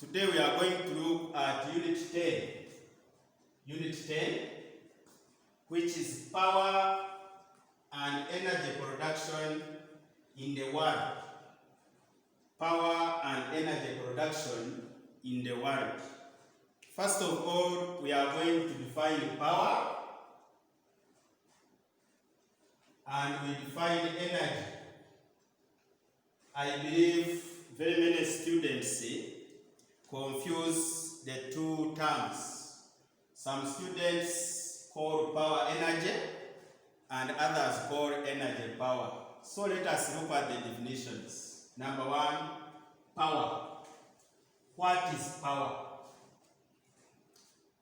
Today we are going to look at Unit 10. Unit 10, which is power and energy production in the world. Power and energy production in the world. First of all, we are going to define power and we define energy. I believe very many students confuse the two terms. Some students call power energy and others call energy power. So let us look at the definitions. Number one, power. What is power?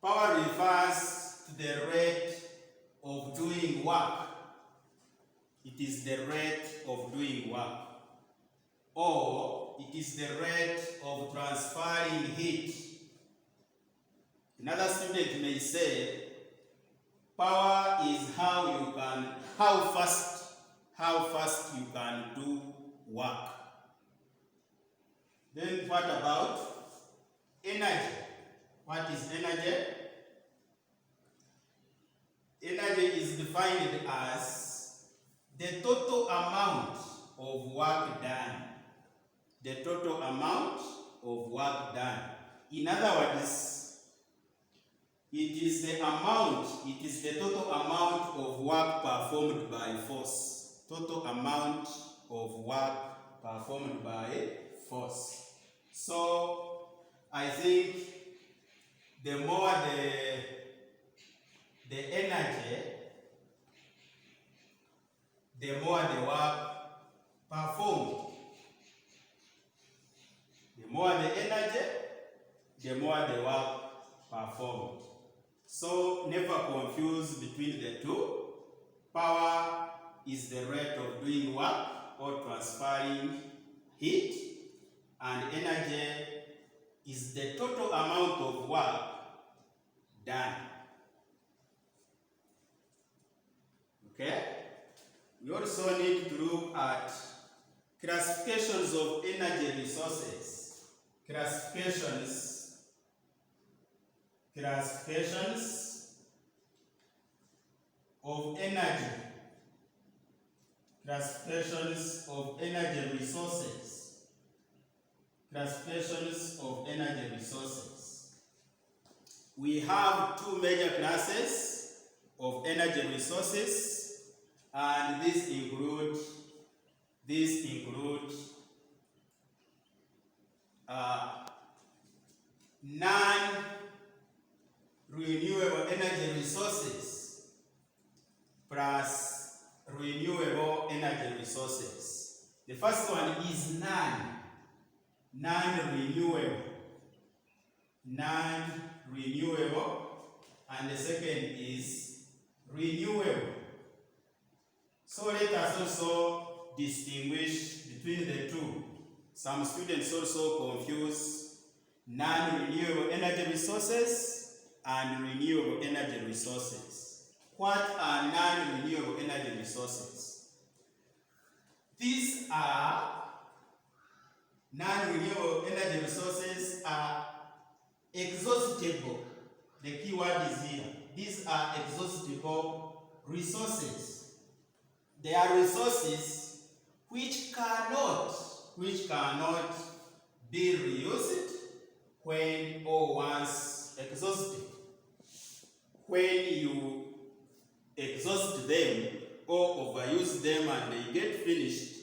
Power refers to the rate of doing work. It is the rate of doing work. Or it is the rate of transferring heat. Another student may say, power is how fast you can do work. Then what about energy? What is energy? Energy is defined as the total amount of work done. The total amount of work done. In other words, it is the total amount of work performed by force. Total amount of work performed by force. So, I think the more the energy, the more the work performed. The more the energy, the more the work performed. So never confuse between the two. Power is the rate of doing work or transferring heat, and energy is the total amount of work done. Okay? We also need to look at classifications of energy resources. Classifications of energy. Classifications of energy resources. Classifications of energy resources. We have two major classes of energy resources, and these include non-renewable energy resources plus renewable energy resources. The first one is non-renewable, and the second is renewable. So let us also distinguish between the two. Some students also confuse non-renewable energy resources and renewable energy resources. What are non-renewable energy resources? These are non-renewable energy resources are exhaustible. The key word is here. These are exhaustible resources. They are resources which cannot be reused when or once exhausted. When you exhaust them or overuse them and they get finished,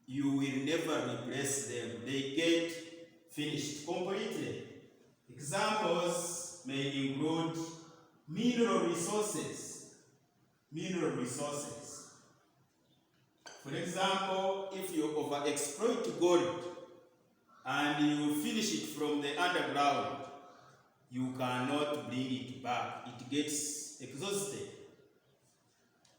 you will never replace them. They get finished completely. Examples may include mineral resources. For example, if you overexploit gold and you finish it from the underground, you cannot bring it back. It gets exhausted.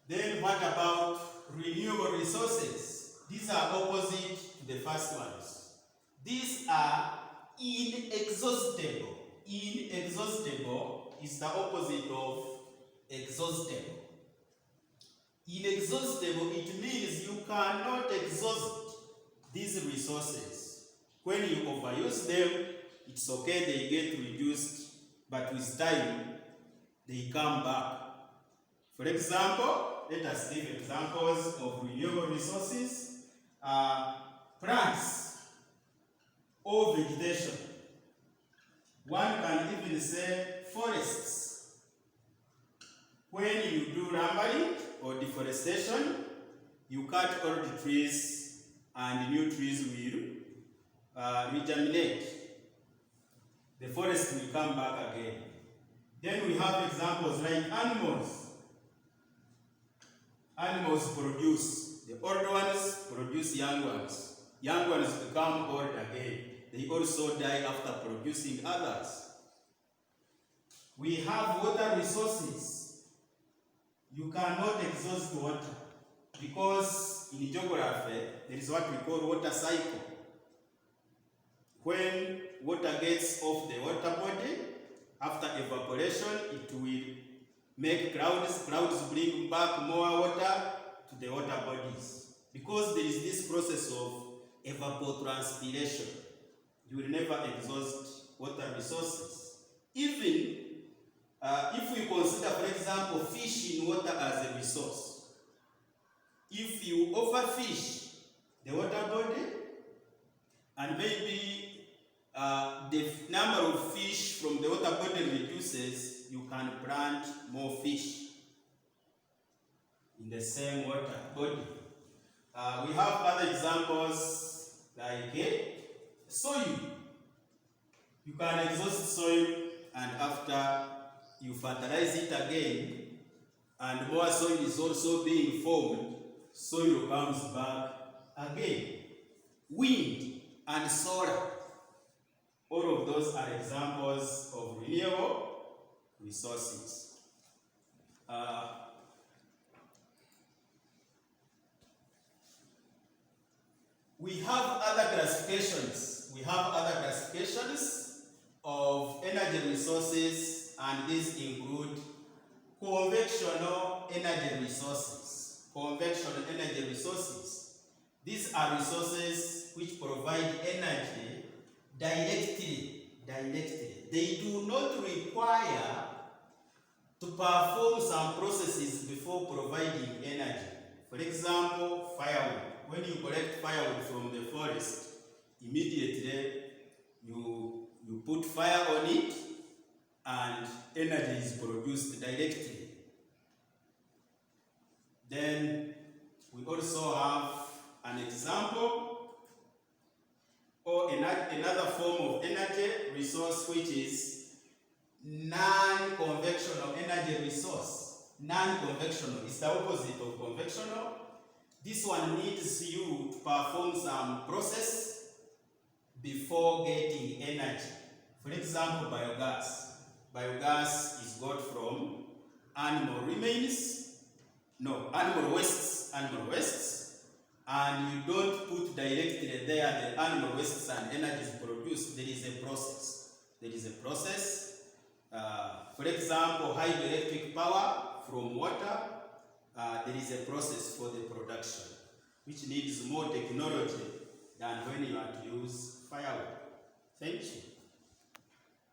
Then what about renewable resources? These are opposite to the first ones. These are inexhaustible. Inexhaustible is the opposite of exhaustible. Inexhaustible, it means you cannot exhaust these resources. When you overuse them, it's okay, they get reduced, but with time, they come back. For example, let us give examples of renewable resources. Plants or vegetation. One can even say forests. When you do lumbering or deforestation, you cut old trees and new trees will regenerate. The forest will come back again. Then we have examples like animals. Animals produce. The old ones produce young ones. Young ones become old again. They also die after producing others. We have water resources. You cannot exhaust water because in geography there is what we call water cycle. When water gets off the water body, after evaporation, it will make clouds. Clouds bring back more water to the water bodies. Because there is this process of evapotranspiration, you will never exhaust water resources. Even if we consider, for example, fish in water as a resource, if you overfish the water body, and maybe the number of fish from the water body reduces, you can plant more fish in the same water body. We have other examples like soil. You can exhaust soil, and after you fertilize it again, and more soil is also being formed, soil comes back again. Wind and solar, all of those are examples of renewable resources. We have other classifications. We have other classifications of energy resources, and these include conventional energy resources. Conventional energy resources. These are resources which provide energy directly. They do not require to perform some processes before providing energy. For example, firewood. When you collect firewood from the forest, immediately you put fire on it and energy is produced directly. Then we also have an example or another form of energy resource, which is non-conventional energy resource. Non-conventional is the opposite of conventional. This one needs you to perform some process before getting energy. For example, biogas. Biogas is got from animal wastes, and you don't put directly there the animal wastes and energy is produced. There is a process. For example, hydroelectric power from water, there is a process for the production, which needs more technology than when you are to use firewood. Thank you.